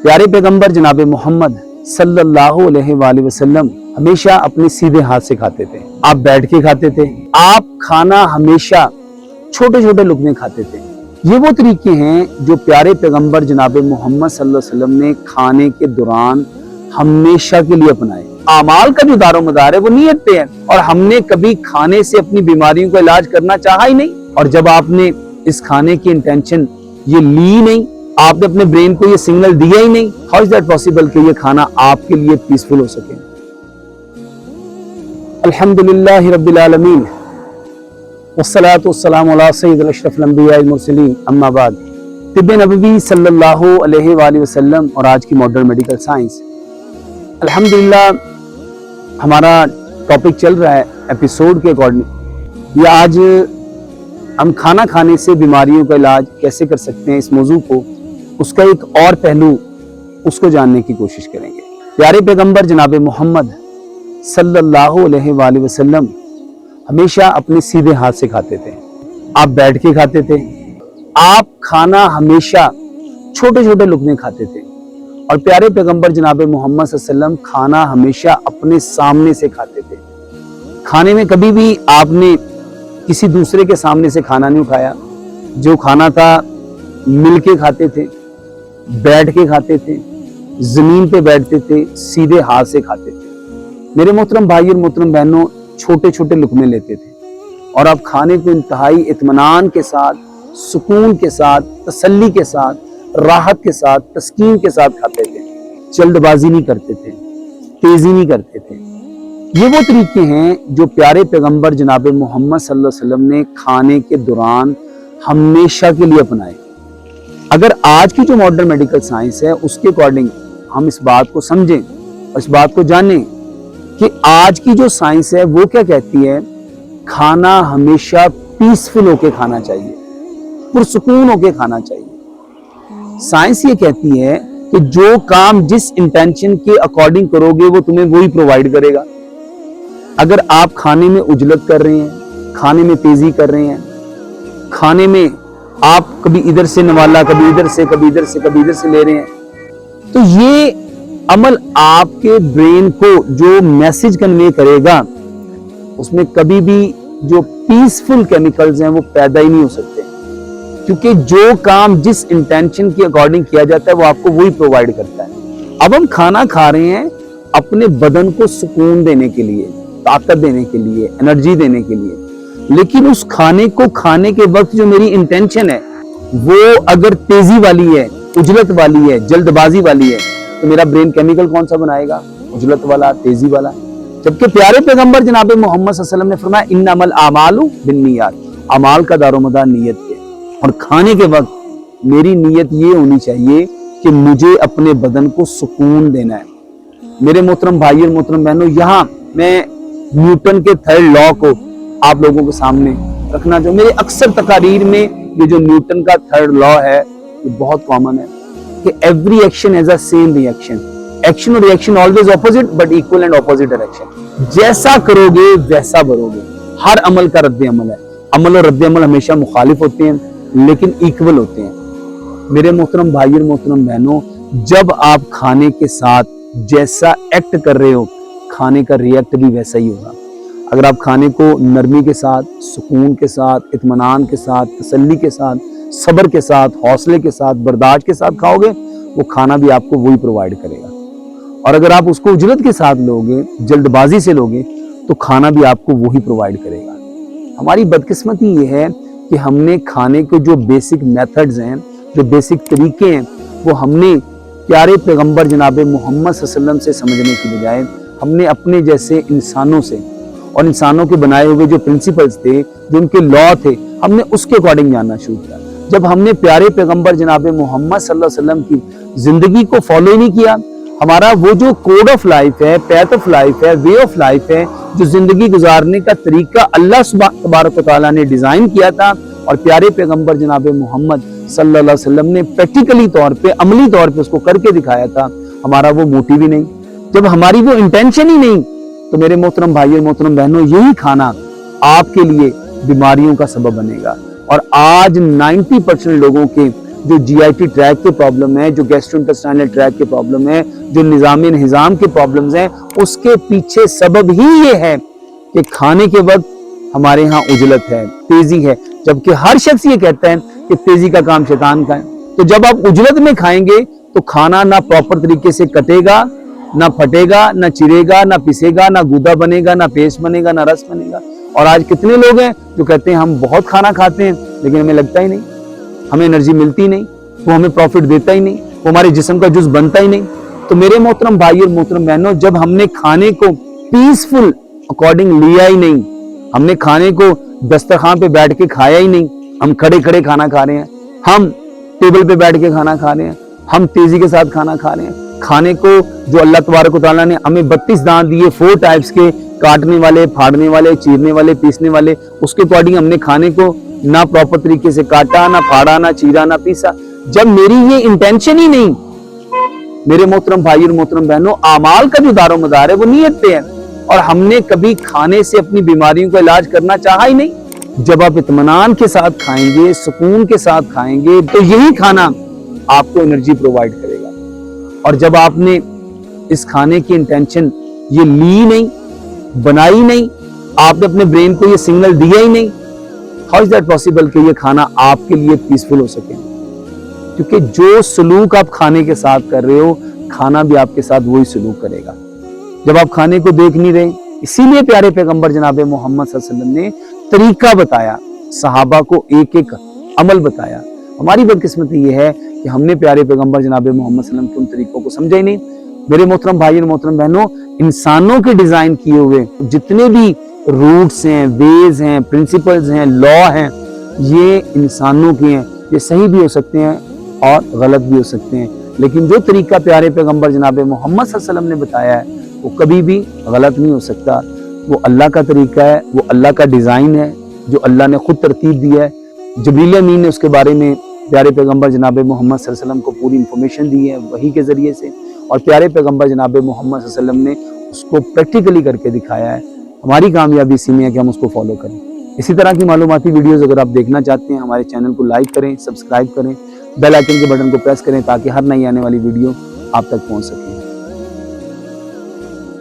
پیارے پیغمبر جناب محمد صلی اللہ علیہ وآلہ وسلم ہمیشہ اپنے سیدھے ہاتھ سے کھاتے تھے۔ آپ بیٹھ کے کھاتے تھے، آپ کھانا ہمیشہ چھوٹے چھوٹے لقمے کھاتے تھے۔ یہ وہ طریقے ہیں جو پیارے پیغمبر جناب محمد صلی اللہ علیہ وسلم نے کھانے کے دوران ہمیشہ کے لیے اپنائے۔ اعمال کا جو دار و مدار ہے وہ نیت پہ ہے، اور ہم نے کبھی کھانے سے اپنی بیماریوں کا علاج کرنا چاہا ہی نہیں۔ اور جب آپ نے اس کھانے کی انٹینشن یہ لی نہیں، آپ نے اپنے برین کو یہ سگنل دیا ہی نہیں، ہاؤ از دیٹ پاسبل کہ یہ کھانا آپ کے لیے پیسفل ہو سکے؟ الحمدللہ رب العالمین والصلاة والسلام علی سید الاشرف الانبیاء المرسلین، اما بعد۔ طب نبوی صلی اللہ علیہ وآلہ وسلم اور آج کی ماڈرن میڈیکل سائنس، الحمدللہ ہمارا ٹاپک چل رہا ہے ایپیسوڈ کے اکارڈنگ، یہ آج ہم کھانا کھانے سے بیماریوں کا علاج کیسے کر سکتے ہیں، اس موضوع کو، اس کا ایک اور پہلو اس کو جاننے کی کوشش کریں گے۔ پیارے پیغمبر جناب محمد صلی اللہ علیہ وآلہ وسلم ہمیشہ اپنے سیدھے ہاتھ سے کھاتے تھے، آپ بیٹھ کے کھاتے تھے، آپ کھانا ہمیشہ چھوٹے چھوٹے لقمے کھاتے تھے، اور پیارے پیغمبر جناب محمد صلی اللہ علیہ وسلم کھانا ہمیشہ اپنے سامنے سے کھاتے تھے۔ کھانے میں کبھی بھی آپ نے کسی دوسرے کے سامنے سے کھانا نہیں اٹھایا، جو کھانا تھا مل کے کھاتے تھے، بیٹھ کے کھاتے تھے، زمین پہ بیٹھتے تھے، سیدھے ہاتھ سے کھاتے تھے۔ میرے محترم بھائی اور محترم بہنوں، چھوٹے چھوٹے لقمے لیتے تھے، اور آپ کھانے کو انتہائی اطمینان کے ساتھ، سکون کے ساتھ، تسلی کے ساتھ، راحت کے ساتھ، تسکین کے ساتھ کھاتے تھے۔ جلد بازی نہیں کرتے تھے، تیزی نہیں کرتے تھے۔ یہ وہ طریقے ہیں جو پیارے پیغمبر جناب محمد صلی اللہ علیہ وسلم نے کھانے کے دوران ہمیشہ کے لیے اپنائے۔ اگر آج کی جو ماڈرن میڈیکل سائنس ہے اس کے اکارڈنگ ہم اس بات کو سمجھیں اور اس بات کو جانیں کہ آج کی جو سائنس ہے وہ کیا کہتی ہے، کھانا ہمیشہ پیسفل ہو کے کھانا چاہیے، پرسکون ہو کے کھانا چاہیے۔ سائنس یہ کہتی ہے کہ جو کام جس انٹینشن کے اکارڈنگ کرو گے وہ تمہیں وہی پرووائڈ کرے گا۔ اگر آپ کھانے میں عجلت کر رہے ہیں، کھانے میں تیزی کر رہے ہیں، کھانے میں آپ کبھی ادھر سے نوالا، کبھی ادھر سے، کبھی ادھر سے، کبھی ادھر سے لے رہے ہیں، تو یہ عمل آپ کے برین کو جو میسج کنوے کرے گا، اس میں کبھی بھی جو پیسفل کیمیکلز ہیں وہ پیدا ہی نہیں ہو سکتے، کیونکہ جو کام جس انٹینشن کی اکارڈنگ کیا جاتا ہے وہ آپ کو وہی پرووائڈ کرتا ہے۔ اب ہم کھانا کھا رہے ہیں اپنے بدن کو سکون دینے کے لیے، طاقت دینے کے لیے، انرجی دینے کے لیے، لیکن اس کھانے کو کھانے کے وقت جو میری انٹینشن ہے وہ اگر تیزی والی ہے، عجلت والی ہے، جلد بازی والی ہے، تو میرا برین کیمیکل کون سا بنائے گا؟ عجلت والا، تیزی والا۔ جبکہ پیارے پیغمبر جناب محمد صلی اللہ علیہ وسلم نے فرمایا انما الاعمال بالنیات، اعمال کا دار و مدار نیت پہ، اور کھانے کے وقت میری نیت یہ ہونی چاہیے کہ مجھے اپنے بدن کو سکون دینا ہے۔ میرے محترم بھائی اور محترم بہنوں، یہاں میں نیوٹن کے تھرڈ لا کو آپ لوگوں کے سامنے رکھنا چاہوں۔ میرے اکثر تقاریر میں یہ جو نیوٹن کا تھرڈ لا ہے یہ بہت کامن ہے کہ every action has a same reaction, action اور reaction always opposite but equal and opposite direction. جیسا کرو گے ویسا بھرو گے، ہر عمل کا رد عمل ہے۔ عمل اور رد عمل ہمیشہ مخالف ہوتے ہیں لیکن ایکول ہوتے ہیں۔ میرے محترم بھائی اور محترم بہنوں، جب آپ کھانے کے ساتھ جیسا ایکٹ کر رہے ہو، کھانے کا ریئیکٹ بھی ویسا ہی ہوگا۔ اگر آپ کھانے کو نرمی کے ساتھ، سکون کے ساتھ، اطمینان کے ساتھ، تسلی کے ساتھ، صبر کے ساتھ، حوصلے کے ساتھ، برداشت کے ساتھ کھاؤ گے، وہ کھانا بھی آپ کو وہی پرووائڈ کرے گا۔ اور اگر آپ اس کو عجلت کے ساتھ لوگے، جلد بازی سے لوگے، تو کھانا بھی آپ کو وہی پرووائڈ کرے گا۔ ہماری بدقسمتی یہ ہے کہ ہم نے کھانے کے جو بیسک میتھڈز ہیں، جو بیسک طریقے ہیں، وہ ہم نے پیارے پیغمبر جناب محمد صلی اللہ علیہ وسلم سے سمجھنے کی بجائے ہم نے اپنے جیسے انسانوں سے اور انسانوں کے بنائے ہوئے جو پرنسپلز تھے، جو ان کے لا تھے، ہم نے اس کے اکارڈنگ جاننا شروع کیا۔ جب ہم نے پیارے پیغمبر جناب محمد صلی اللہ علیہ وسلم کی زندگی کو فالو ہی نہیں کیا، ہمارا وہ جو کوڈ آف لائف ہے، پیتھ آف لائف ہے، وے آف لائف ہے، جو زندگی گزارنے کا طریقہ اللہ تبارک و تعالیٰ نے ڈیزائن کیا تھا، اور پیارے پیغمبر جناب محمد صلی اللہ علیہ وسلم نے پریکٹیکلی طور پہ، عملی طور پہ اس کو کر کے دکھایا تھا، ہمارا وہ موٹیو ہی نہیں۔ جب ہماری وہ انٹینشن ہی نہیں، تو میرے محترم بھائی اور محترم بہنوں، یہی کھانا آپ کے لیے بیماریوں کا سبب بنے گا۔ اور آج 90% لوگوں کے جو GIT ٹریک کے پرابلم ہے، جو گیسٹرو-انٹسٹائنل ٹریک کے پرابلم ہے، جو نظام انہضام کے پرابلمز ہیں، اس کے پیچھے سبب ہی یہ ہے کہ کھانے کے وقت ہمارے ہاں عجلت ہے، تیزی ہے، جبکہ ہر شخص یہ کہتا ہے کہ تیزی کا کام شیطان کا ہے۔ تو جب آپ عجلت میں کھائیں گے تو کھانا نہ پراپر طریقے سے کٹے گا، نہ پھٹے گا، نہ چرے گا، نہ پسے گا، نہ گودا بنے گا، نہ پیسٹ بنے گا، نہ رس بنے گا۔ اور آج کتنے لوگ ہیں جو کہتے ہیں ہم بہت کھانا کھاتے ہیں لیکن ہمیں لگتا ہی نہیں، ہمیں انرجی ملتی نہیں، وہ ہمیں پروفٹ دیتا ہی نہیں، وہ ہمارے جسم کا جز بنتا ہی نہیں۔ تو میرے محترم بھائی اور محترم بہنوں، جب ہم نے کھانے کو پیسفل اکارڈنگ لیا ہی نہیں، ہم نے کھانے کو دسترخوان پہ بیٹھ کے کھایا ہی نہیں، ہم کھڑے کھڑے کھانا کھا رہے ہیں، ہم ٹیبل پہ بیٹھ کے کھانا کھا رہے ہیں، ہم تیزی کے ساتھ کھانا کھا رہے ہیں۔ کھانے کو جو اللہ تبارک و تعالیٰ نے ہمیں 32 دانت دیے، 4 ٹائپس کے، کاٹنے والے، پھاڑنے والے، چیرنے والے، پیسنے والے، اس کے اکارڈنگ ہم نے کھانے کو نہ پراپر طریقے سے کاٹا، نہ پھاڑا، نہ چیرا، نہ پیسا۔ جب میری یہ انٹینشن ہی نہیں، میرے محترم بھائی اور محترم بہنوں، اعمال کا جو دار و مدار ہے وہ نیت پہ ہے، اور ہم نے کبھی کھانے سے اپنی بیماریوں کا علاج کرنا چاہا ہی نہیں۔ جب آپ اطمینان کے ساتھ کھائیں گے، سکون کے ساتھ کھائیں گے، تو یہی کھانا آپ کو انرجی پرووائڈ کرے گا۔ اور جب آپ نے اس کھانے کی انٹینشن یہ لی نہیں، بنائی نہیں، آپ نے اپنے برین کو یہ سگنل دیا ہی نہیں، how is that possible کہ یہ کھانا آپ کے لیے پیسفل ہو سکے؟ کیونکہ جو سلوک آپ کھانے کے ساتھ کر رہے ہو، کھانا بھی آپ کے ساتھ وہی سلوک کرے گا۔ جب آپ کھانے کو دیکھ نہیں رہے، اسی لیے پیارے پیغمبر جناب محمد صلی اللہ علیہ وسلم نے طریقہ بتایا، صحابہ کو ایک ایک عمل بتایا۔ ہماری بدقسمتی یہ ہے کہ ہم نے پیارے پیغمبر جناب محمد صلی اللہ علیہ وسلم کے ان طریقوں کو سمجھا ہی نہیں۔ میرے محترم بھائی اور محترم بہنوں، انسانوں کے ڈیزائن کیے ہوئے جتنے بھی روٹس ہیں، ویز ہیں، پرنسپلز ہیں، لا ہیں، یہ انسانوں کے ہیں۔ یہ صحیح بھی ہو سکتے ہیں اور غلط بھی ہو سکتے ہیں، لیکن جو طریقہ پیارے پیغمبر جناب محمد صلی اللہ علیہ وسلم نے بتایا ہے وہ کبھی بھی غلط نہیں ہو سکتا۔ وہ اللہ کا طریقہ ہے، وہ اللہ کا ڈیزائن ہے جو اللہ نے خود ترتیب دیا ہے۔ جبریل امین نے اس کے بارے میں پیارے پیغمبر جناب محمد صلی اللہ علیہ وسلم کو پوری انفارمیشن دی ہے وحی کے ذریعے سے، اور پیارے پیغمبر جناب محمد صلی اللہ علیہ وسلم نے اس کو پریکٹیکلی کر کے دکھایا ہے۔ ہماری کامیابی اسی میں ہے کہ ہم اس کو فالو کریں۔ اسی طرح کی معلوماتی ویڈیوز اگر آپ دیکھنا چاہتے ہیں، ہمارے چینل کو لائک کریں، سبسکرائب کریں، بیل آئیکن کے بٹن کو پریس کریں تاکہ ہر نئی آنے والی ویڈیو آپ تک پہنچ سکے۔